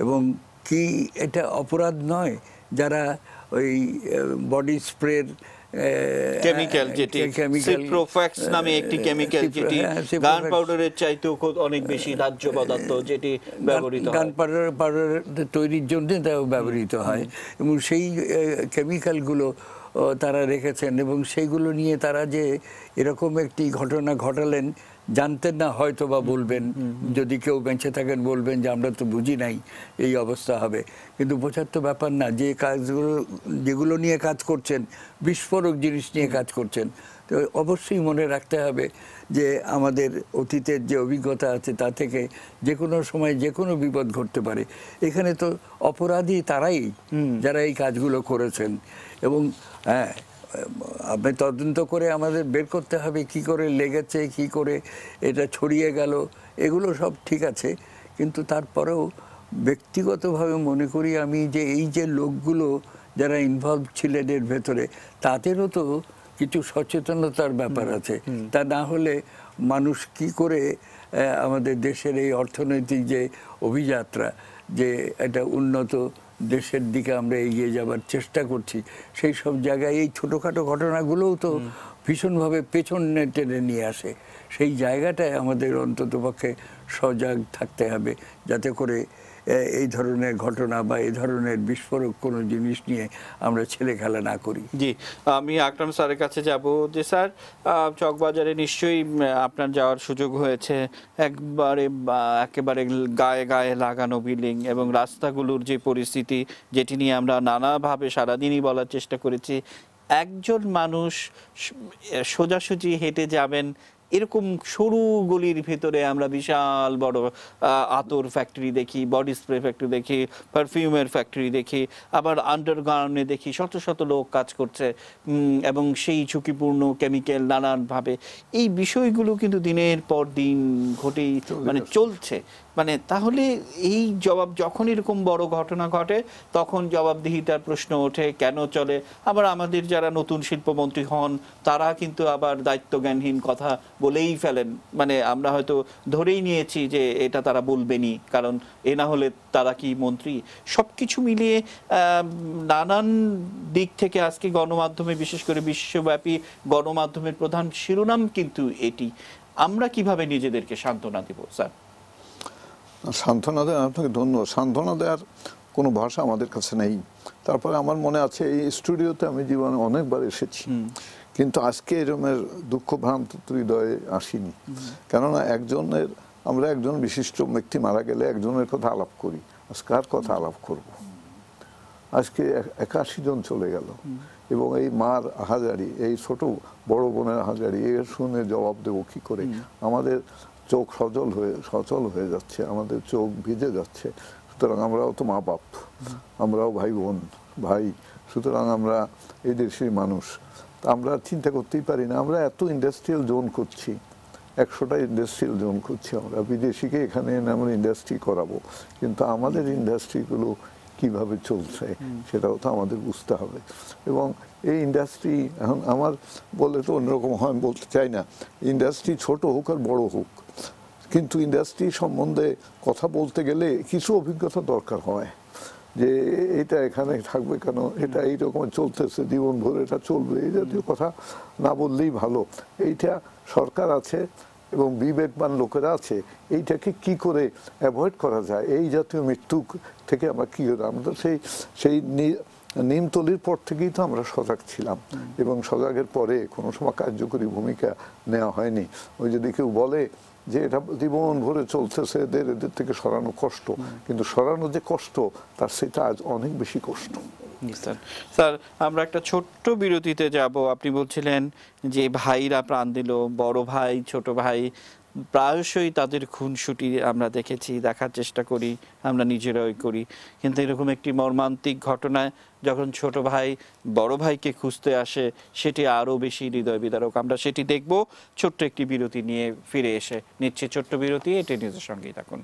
এবং কি এটা অপরাধ নয় যারা ওই বডি স্প্রের কেমিক্যাল, যেটি সিপ্রোফ্যাক্স নামে একটি কেমিক্যাল, যেটি গান পাউডারের চাইতেও অনেক বেশি দাহ্য পদার্থ, যেটি ব্যবহৃত হয় গান পাউডার তৈরির জন্য তাও ব্যবহৃত হয়, এবং সেই কেমিক্যালগুলো তারা রেখেছেন, এবং সেইগুলো নিয়ে তারা যে এরকম একটি ঘটনা ঘটালেন জানতেন না হয়তো, বা বলবেন যদি কেউ বেঁচে থাকেন বলবেন যে আমরা তো বুঝি নাই এই অবস্থা হবে। কিন্তু বোঝার তো ব্যাপার না, যে কাজগুলো যেগুলো নিয়ে কাজ করছেন, বিস্ফোরক জিনিস নিয়ে কাজ করছেন, তো অবশ্যই মনে রাখতে হবে যে আমাদের অতীতের যে অভিজ্ঞতা আছে তা থেকে যে কোনো সময় যে কোনো বিপদ ঘটতে পারে। এখানে তো অপরাধী তারাই যারা এই কাজগুলো করেছেন, এবং হ্যাঁ আপনি তদন্ত করে আমাদের বের করতে হবে কি করে লেগেছে, কি করে এটা ছড়িয়ে গেল, এগুলো সব ঠিক আছে। কিন্তু তারপরেও ব্যক্তিগতভাবে মনে করি আমি যে এই যে লোকগুলো যারা ইনভলভ ছিলেন এর ভেতরে, তাদেরও তো কিছু সচেতনতার ব্যাপার আছে। তা না হলে মানুষ কি করে আমাদের দেশের এই অর্থনৈতিক যে অভিযাত্রা, যে একটা উন্নত দেশের দিকে আমরা এগিয়ে যাবার চেষ্টা করছি, সেই সব জায়গায় এই ছোটোখাটো ঘটনাগুলোও তো ভীষণভাবে পেছনে টেনে নিয়ে আসে। সেই জায়গাটায় আমাদের অন্ততপক্ষে সজাগ থাকতে হবে, যাতে করে এই ধরনের ঘটনা বা এই ধরনের বিস্ফোরক কোনো জিনিস নিয়ে আমরা ছেলে খেলা না করি। জি, আমি আকরাম স্যারের কাছে যাব। যে স্যার, চকবাজারে নিশ্চয়ই আপনার যাওয়ার সুযোগ হয়েছে, একেবারে গায়ে গায়ে লাগানো বিল্ডিং এবং রাস্তাগুলোর যে পরিস্থিতি, যেটি নিয়ে আমরা নানাভাবে সারাদিনই বলার চেষ্টা করেছি। একজন মানুষ সোজাসুজি হেঁটে যাবেন এরকম সরু গলির ভেতরে আমরা বিশাল বড় আতর ফ্যাক্টরি দেখি, বডি স্প্রে ফ্যাক্টরি দেখি, পারফিউমের ফ্যাক্টরি দেখি, আবার আন্ডারগ্রাউন্ডে দেখি শত শত লোক কাজ করছে, এবং সেই ঝুঁকিপূর্ণ কেমিক্যাল নানানভাবে। এই বিষয়গুলো কিন্তু দিনের পর দিন ঘটেই মানে চলছে। মানে তাহলে এই জবাব, যখন এরকম বড় ঘটনা ঘটে তখন জবাবদিহিতার প্রশ্ন ওঠে, কেন চলে? আবার আমাদের যারা নতুন শিল্পমন্ত্রী হন তারা কিন্তু আবার দায়িত্বজ্ঞানহীন কথা বলেই ফেলেন। মানে আমরা হয়তো ধরেই নিয়েছি যে এটা তারা বলবেনই, কারণ এ না হলে তারা কি মন্ত্রী? সব কিছু মিলিয়ে নানান দিক থেকে আজকে গণমাধ্যমে, বিশেষ করে বিশ্বব্যাপী গণমাধ্যমের প্রধান শিরোনাম কিন্তু এটি। আমরা কিভাবে নিজেদেরকে সান্ত্বনা দেব স্যার? সান্ত্বনা দেওয়া, আপনাকে ধন্যবাদ। সান্ত্বনা দেওয়ার কোনো ভাষা আমাদের কাছে নেই। তারপরে আমার মনে আছে এই স্টুডিওতে আমি জীবনে অনেকবার এসেছি, কিন্তু আজকে এরকমের দুঃখভ্রান্ত হৃদয়ে আসিনি। কেননা আমরা একজন বিশিষ্ট ব্যক্তি মারা গেলে একজনের কথা আলাপ করি, আজকে কার কথা আলাপ করব? আজকে 81 জন চলে গেল, এবং এই মার আহাজারি, এই ছোট বড় বোনের আহাজারি, এর শুনে জবাব দেবো কি করে? আমাদের চোখ সচল হয়ে যাচ্ছে, আমাদের চোখ ভিজে যাচ্ছে। সুতরাং আমরাও তো মা বাপ, আমরাও ভাই বোন ভাই, সুতরাং আমরা এই দেশের মানুষ। তা আমরা চিন্তা করতেই পারি না, আমরা এত ইন্ডাস্ট্রিয়াল জোন করছি, 100টা ইন্ডাস্ট্রিয়াল জোন খুঁজছি আমরা, বিদেশিকে এখানে এনে আমরা ইন্ডাস্ট্রি করাবো, কিন্তু আমাদের ইন্ডাস্ট্রিগুলো কিভাবে চলছে সেটাও তো আমাদের বুঝতে হবে। এবং এই ইন্ডাস্ট্রি এখন আমার বলে তো অন্যরকম হয়, আমি বলতে চাই না ইন্ডাস্ট্রি ছোট হোক আর বড় হোক, কিন্তু ইন্ডাস্ট্রি সম্বন্ধে কথা বলতে গেলে কিছু অভিজ্ঞতা দরকার হয়, যে এটা এখানে থাকবে কেন, এটা এইরকম চলতেছে জীবন ভর, এটা চলবে, এই জাতীয় কথা না বললেই ভালো। এইটা সরকার আছে এবং বিবেকবান লোকেরা আছে, এইটাকে কি করে অ্যাভয়েড করা যায়, এই জাতীয় মৃত্যু থেকে আমরা কী করে, আমরা সেই নিমতলির পর থেকেই তো আমরা সজাগ ছিলাম, এবং সজাগের পরে কোনো সময় কার্যকরী ভূমিকা নেওয়া হয়নি। ওই যদি কেউ বলে যে এটা জীবন ভরে চলতেছে, এদের থেকে সরানো কষ্ট, কিন্তু সরানো যে কষ্ট তার সেটা আজ অনেক বেশি কষ্ট। স্যার, আমরা একটা ছোট্ট বিরতিতে যাব। আপনি বলছিলেন যে ভাইরা প্রাণ দিল, বড় ভাই ছোট ভাই প্রায়শই তাদের খুনসুটি আমরা দেখেছি, দেখার চেষ্টা করি, আমরা নিজেরাই করি, কিন্তু এরকম একটি মর্মান্তিক ঘটনায় যখন ছোট ভাই বড় ভাইকে খুঁজতে আসে সেটি আরও বেশি হৃদয় বিদারক। আমরা সেটি দেখব ছোট্ট একটি বিরতি নিয়ে ফিরে এসে। নিচ্ছে ছোট্ট বিরতি, এটি নিউজের সঙ্গেই থাকুন।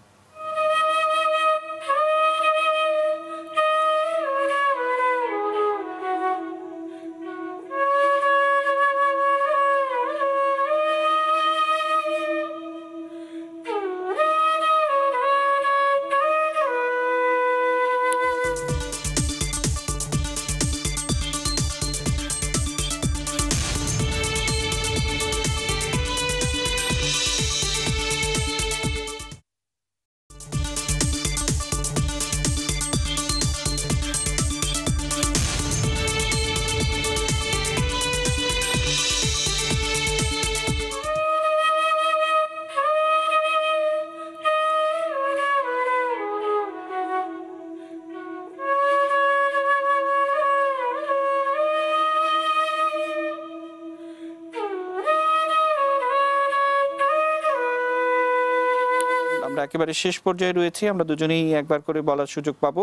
আমরা একেবারে শেষ পর্যায়ে রয়েছি, আমরা দুজনেই একবার করে বলার সুযোগ পাবো।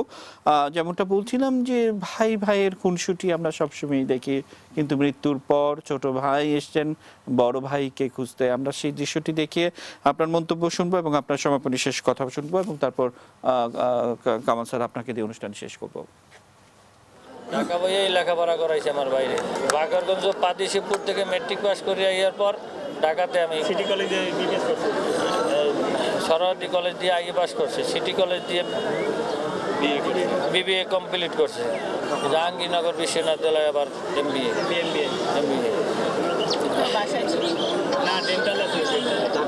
যেমনটা বলছিলাম যে ভাই ভাইয়ের খুনসুটি আমরা সবসময় দেখি, কিন্তু মৃত্যুর পর ছোট ভাই এসছেন বড় ভাইকে খুঁজতে। আমরা সেই দৃশ্যটি দেখিয়ে আপনার মন্তব্য শুনবো এবং আপনার সমাপনী শেষ কথা শুনবো, এবং তারপর কামাল স্যার আপনাকে দিয়ে অনুষ্ঠান শেষ করবো। ঢাকা বইয়ে লেখাপড়া করাইছে আমার বাইরে, বাকরগঞ্জ পাদিশিবপুর থেকে মেট্রিক পাস করে আইয়ার পর ঢাকাতে আমি সিটি কলেজে সরোয়ার্দী কলেজ দিয়ে আগে পাস করছে, সিটি কলেজ দিয়ে বিবিএ কমপ্লিট করছে, জাহাঙ্গীরনগর বিশ্ববিদ্যালয় আবার এমবিএ।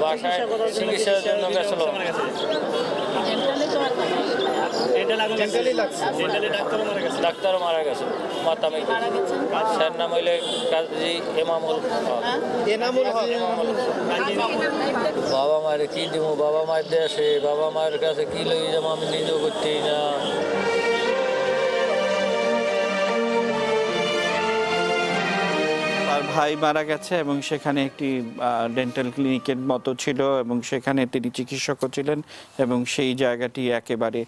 বাসায় চিকিৎসার জন্য গেছিল, ডাক্তারও মারা গেছে। স্যার নাম হইলে কাজী এনামুল। বাবা মায়ের কি দিব, বাবা মায়ের দেশে, বাবা মায়ের কাছে কি লই যাবো আমি নিজেও করতেই না। ভাই মারা গেছে এবং সেখানে একটি ডেন্টাল ক্লিনিকের মতো ছিল এবং সেখানে তিনি চিকিৎসকও ছিলেন, এবং সেই জায়গাটি একেবারে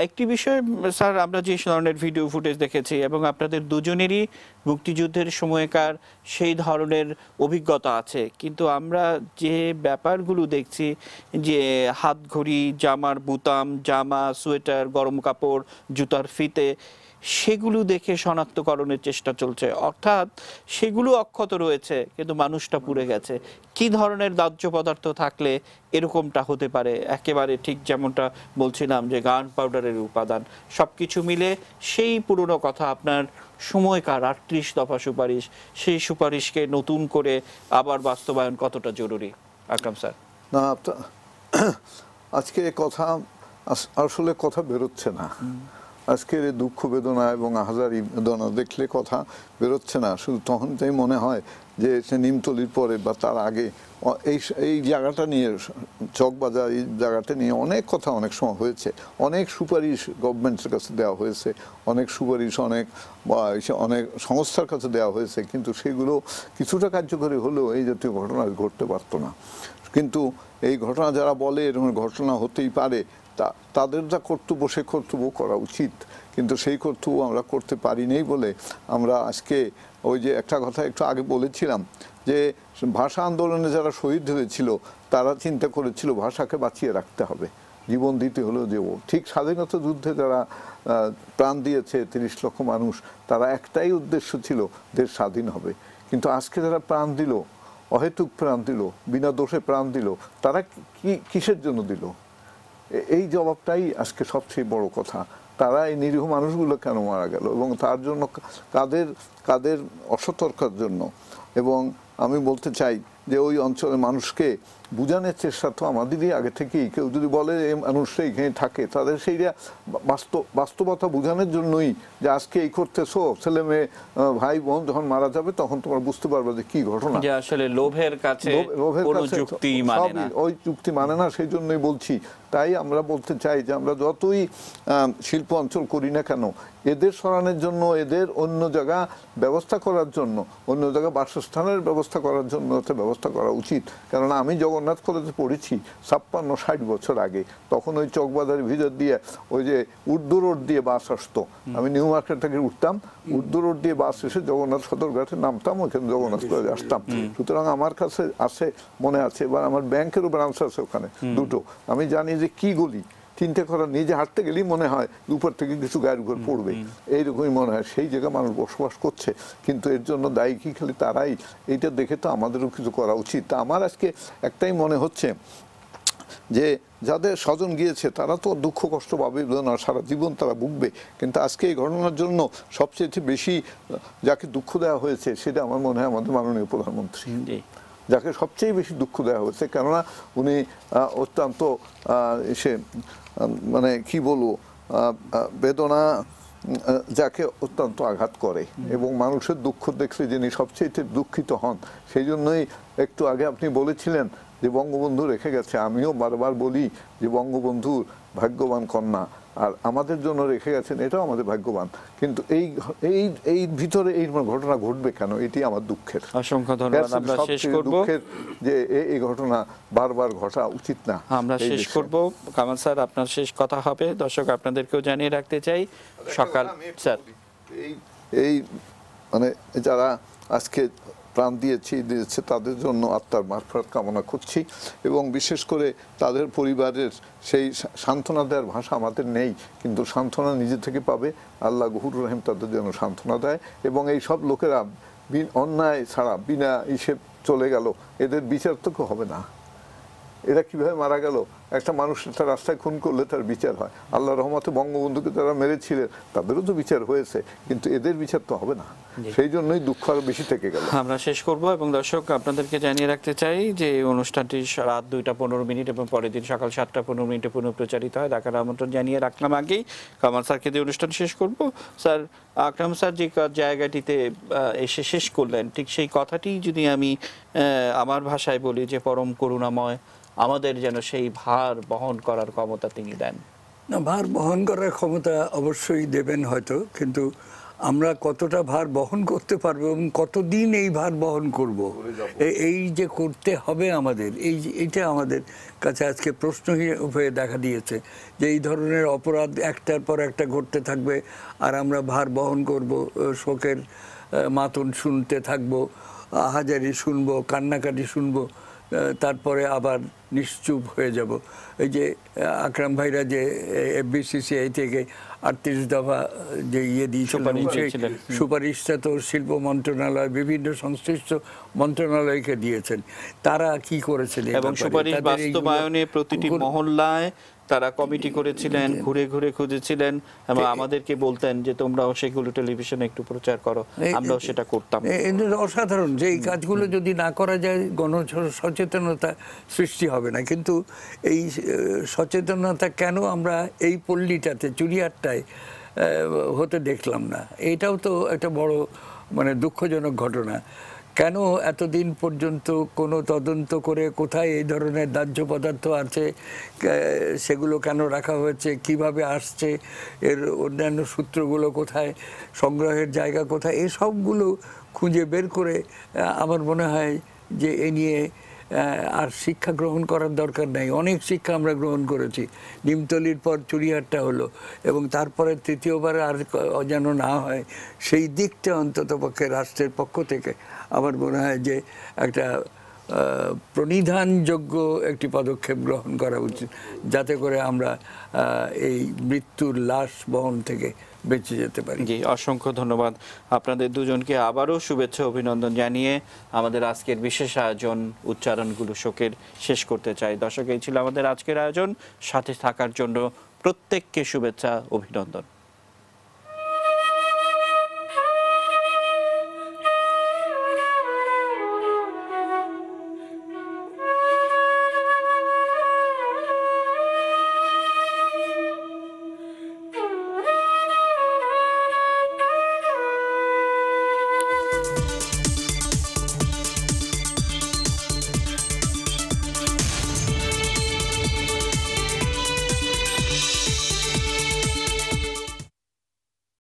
একটি বিষয় স্যার, আমরা যে ধরনের ভিডিও ফুটেজ দেখেছি এবং আপনাদের দুজনেরই মুক্তিযুদ্ধের সময়কার সেই ধরনের অভিজ্ঞতা আছে, কিন্তু আমরা যে ব্যাপারগুলো দেখছি যে হাতঘড়ি, জামার বুতাম, জামা, সোয়েটার, গরম কাপড়, জুতার ফিতে, সেগুলো দেখে শনাক্তকরণের চেষ্টা চলছে, অর্থাৎ সেগুলো অক্ষত রয়েছে কিন্তু মানুষটা পুড়ে গেছে। কি ধরনের দাহ্য পদার্থ থাকলে এরকমটা হতে পারে? একেবারে ঠিক যেমনটা বলছিলাম যে গান পাউডারের উপাদান, সব কিছু মিলে সেই পুরনো কথা, আপনার সময়কার 38 দফা সুপারিশ, সেই সুপারিশকে নতুন করে আবার বাস্তবায়ন কতটা জরুরি? আকরাম স্যার। না, আজকে কথা আসলে কথা বেরোচ্ছে না, আজকের দুঃখ বেদনা এবং আহাজারি বেদনা দেখলে কথা বেরোচ্ছে না। শুধু তখন তাই মনে হয় যে সে নিমতলির পরে বা তার আগে এই জায়গাটা নিয়ে, চকবাজার এই জায়গাটা নিয়ে অনেক কথা অনেক সময় হয়েছে, অনেক সুপারিশ গভর্নমেন্টের কাছে দেওয়া হয়েছে, অনেক সুপারিশ অনেক সংস্থার কাছে দেওয়া হয়েছে, কিন্তু সেগুলো কিছুটা কার্যকরী হলেও এই জাতীয় ঘটনা ঘটতে পারত না। কিন্তু এই ঘটনা যারা বলে এরকম ঘটনা হতেই পারে, তাদের যা কর্তব্য সে কর্তব্য করা উচিত, কিন্তু সেই কর্তব্য আমরা করতে পারি নেই বলে আমরা আজকে ওই যে একটা কথা একটু আগে বলেছিলাম যে ভাষা আন্দোলনে যারা শহীদ হয়েছিল তারা চিন্তা করেছিল ভাষাকে বাঁচিয়ে রাখতে হবে, জীবন দিতে হলেও দেব। ঠিক স্বাধীনতা যুদ্ধে যারা প্রাণ দিয়েছে 30 লক্ষ মানুষ, তারা একটাই উদ্দেশ্য ছিল দেশ স্বাধীন হবে। কিন্তু আজকে যারা প্রাণ দিল, অহেতুক প্রাণ দিল, বিনা দোষে প্রাণ দিল, তারা কিসের জন্য দিল? এই জবাবটাই আজকে সবচেয়ে বড় কথা। তারা এই নিরীহ মানুষগুলো কেন মারা গেল এবং তার জন্য কাদের অসতর্কতার জন্য। এবং আমি বলতে চাই যে ওই অঞ্চলের মানুষকে বোঝানোর চেষ্টা তো আমাদেরই আগে থেকেই। কেউ যদি বলে এই মানুষরা এখানে থাকে, তাদের সেইটা বাস্তবতা বোঝানোর জন্যই যে আজকে এই করতেছো, ছেলে মেয়ে ভাই বোন যখন মারা যাবে তখন তোমরা বুঝতে পারবে যে কি ঘটনা। আসলে লোভের কাছে ওই যুক্তি মানে না, সেই জন্যই বলছি। তাই আমরা বলতে চাই যে আমরা যতই শিল্প অঞ্চল করি না কেন, এদের সরানোর জন্য, এদের অন্য জায়গা ব্যবস্থা করার জন্য, অন্য জায়গা বাসস্থানের ব্যবস্থা করার জন্য ব্যবস্থা করা উচিত। কেননা আমি জগন্নাথ কলেজে পড়েছি 56-60 বছর আগে, তখন ওই চকবাজারের ভিতর দিয়ে ওই যে উর্দু রোড দিয়ে বাস আসতো। আমি নিউ মার্কেট থেকে উঠতাম, উর্দু রোড দিয়ে বাস এসে জগন্নাথ সদরঘাটে নামতাম, ওখানে জগন্নাথ কলেজে আসতাম। সুতরাং আমার কাছে আছে, মনে আছে। এবার আমার ব্যাংকেরও ব্রাঞ্চ আছে ওখানে দুটো। আমি জানি যে কি গলি, চিন্তা করা, নিজে হাঁটতে গেলেই মনে হয় দুপুর থেকে কিছু গায়ের উপর পড়বে, এইরকমই মনে হয়। সেই জায়গায় মানুষ বসবাস করছে, কিন্তু এর জন্য দায়ী কি খালি তারাই? এইটা দেখে তো আমাদেরও কিছু করা উচিত। তা আমার আজকে একটাই মনে হচ্ছে যে যাদের স্বজন গিয়েছে তারা তো দুঃখ কষ্ট পাবে না, সারা জীবন তারা ভুগবে। কিন্তু আজকে এই ঘটনার জন্য সবচেয়ে বেশি যাকে দুঃখ দেওয়া হয়েছে সেটা আমার মনে হয় আমাদের মাননীয় প্রধানমন্ত্রী, যাকে সবচেয়ে বেশি দুঃখ দেওয়া হয়েছে। কেননা উনি অত্যন্ত সে মানে কি বলবো, বেদনা যাকে অত্যন্ত আঘাত করে এবং মানুষের দুঃখ দেখলে যিনি সবচেয়ে দুঃখিত হন। সেই জন্যই একটু আগে আপনি বলেছিলেন যে বঙ্গবন্ধু রেখে গেছে। আমিও বারবার বলি যে বঙ্গবন্ধুর ভাগ্যবান কন্যা, আর আমাদের জন্য রেখে গেছেন, এটাও আমাদের ভাগ্যবান। কিন্তু এই ভিতরে এই ঘটনা ঘটবে কেন, এটি আমার দুঃখের। অসংখ্য ধন্যবাদ। আমরা শেষ করব যে এই ঘটনা বারবার ঘটা উচিত না। আমরা শেষ করব। কামাল স্যার, আপনার শেষ কথা হবে। দর্শক আপনাদেরকেও জানিয়ে রাখতে চাই, সকাল স্যার এই মানে যারা আজকে প্রাণ দিয়েছে তাদের জন্য আত্মার মাগফিরাত কামনা করছি এবং বিশেষ করে তাদের পরিবারের সেই সান্ত্বনা দেওয়ার ভাষা আমাদের নেই, কিন্তু সান্ত্বনা নিজে থেকে পাবে। আল্লাহ গফুরুর রহিম তাদের যেন সান্ত্বনা দেয় এবং এই সব লোকেরা অন্যায় ছাড়া বিনা হিসেব চলে গেল, এদের বিচার তো হবে না। এরা কিভাবে মারা গেল? একটা মানুষ তার রাস্তায় খুন করলে তার বিচার হয়। আল্লাহ রহমতে বঙ্গবন্ধুকে যারা মেরেছিলেন তাদেরও তো বিচার হয়েছে, কিন্তু এদের বিচার তো হবে না। সেই জন্যই দুঃখ আরো বেশি থেকে গেল। আমরা শেষ করব এবং দর্শক আপনাদেরকে জানিয়ে রাখতে চাই যে অনুষ্ঠানটি রাত 2:15 এবং পরের দিন সকাল 7:15 পুনঃ প্রচারিত হয়। দেখার আমন্ত্রণ জানিয়ে রাখলাম আগেই। কামাল স্যারকে দিয়ে অনুষ্ঠান শেষ করব। স্যার, আকরাম স্যার যে জায়গাটিতে এসে শেষ করলেন, ঠিক সেই কথাটি যদি আমি আমার ভাষায় বলি যে পরম করুণাময়, আমাদের যেন সেই ভার বহন করার ক্ষমতা তিনি দেন। না, ভার বহন করার ক্ষমতা অবশ্যই দেবেন হয়তো, কিন্তু আমরা কতটা ভার বহন করতে পারবো এবং কতদিন এই ভার বহন করব, এই যে করতে হবে আমাদের, এইটা আমাদের কাছে আজকে প্রশ্ন হয়ে দেখা দিয়েছে যে এই ধরনের অপরাধ একটার পর একটা ঘটতে থাকবে আর আমরা ভার বহন করব, শোকের মাতন শুনতে থাকবো, আহাজারি শুনবো, কান্নাকাটি শুনবো, তারপরে আবার নিশ্চুপ হয়ে যাব। এই যে আকরাম ভাইরা যে FBCCI থেকে 38 দফা যে দিয়েছিলেন, সুপারিশটা তো শিল্প মন্ত্রণালয়, বিভিন্ন সংশ্লিষ্ট মন্ত্রণালয়কে দিয়েছেন। তারা কি করেছেন এবং সুপারিশ বাস্তবায়নে প্রতিটি মহল্লায় তারা কমিটি করেছিলেন, ঘুরে ঘুরে খুঁজেছিলেন এবং আমাদেরকে বলতেন যে তোমরাও সেগুলো টেলিভিশনে একটু প্রচার করো, আমরাও সেটা করতাম। অসাধারণ যে এই কাজগুলো যদি না করা যায় গণ সচেতনতা সৃষ্টি হবে না। কিন্তু এই সচেতনতা কেন আমরা এই পল্লীটাতে, চুড়িয়ারটায় হতে দেখলাম না? এটাও তো একটা বড় মানে দুঃখজনক ঘটনা। কেন এতদিন পর্যন্ত কোনো তদন্ত করে কোথায় এই ধরনের দাহ্য পদার্থ আছে সেগুলো কেন রাখা হয়েছে, কিভাবে আসছে, এর অন্যান্য সূত্রগুলো কোথায়, সংগ্রহের জায়গা কোথায়, এই সবগুলো খুঁজে বের করে আমার মনে হয় যে এ নিয়ে আর শিক্ষা গ্রহণ করার দরকার নাই। অনেক শিক্ষা আমরা গ্রহণ করেছি। নিমতলির পর চুরিহাটটা হলো, এবং তারপরে তৃতীয়বার আর যেন না হয় সেই দিকটা অন্তত পক্ষে রাষ্ট্রের পক্ষ থেকে আমার মনে হয় যে একটা প্রণিধানযোগ্য একটি পদক্ষেপ গ্রহণ করা উচিত, যাতে করে আমরা এই মৃত্যুর লাশ বহন থেকে বেঁচে যেতে পারি। জি, অসংখ্য ধন্যবাদ আপনাদের দুজনকে। আবারও শুভেচ্ছা অভিনন্দন জানিয়ে আমাদের আজকের বিশেষ আয়োজন উচ্চারণগুলো শোকের শেষ করতে চাই। দর্শক, এই ছিল আমাদের আজকের আয়োজন। সাথে থাকার জন্য প্রত্যেককে শুভেচ্ছা অভিনন্দন।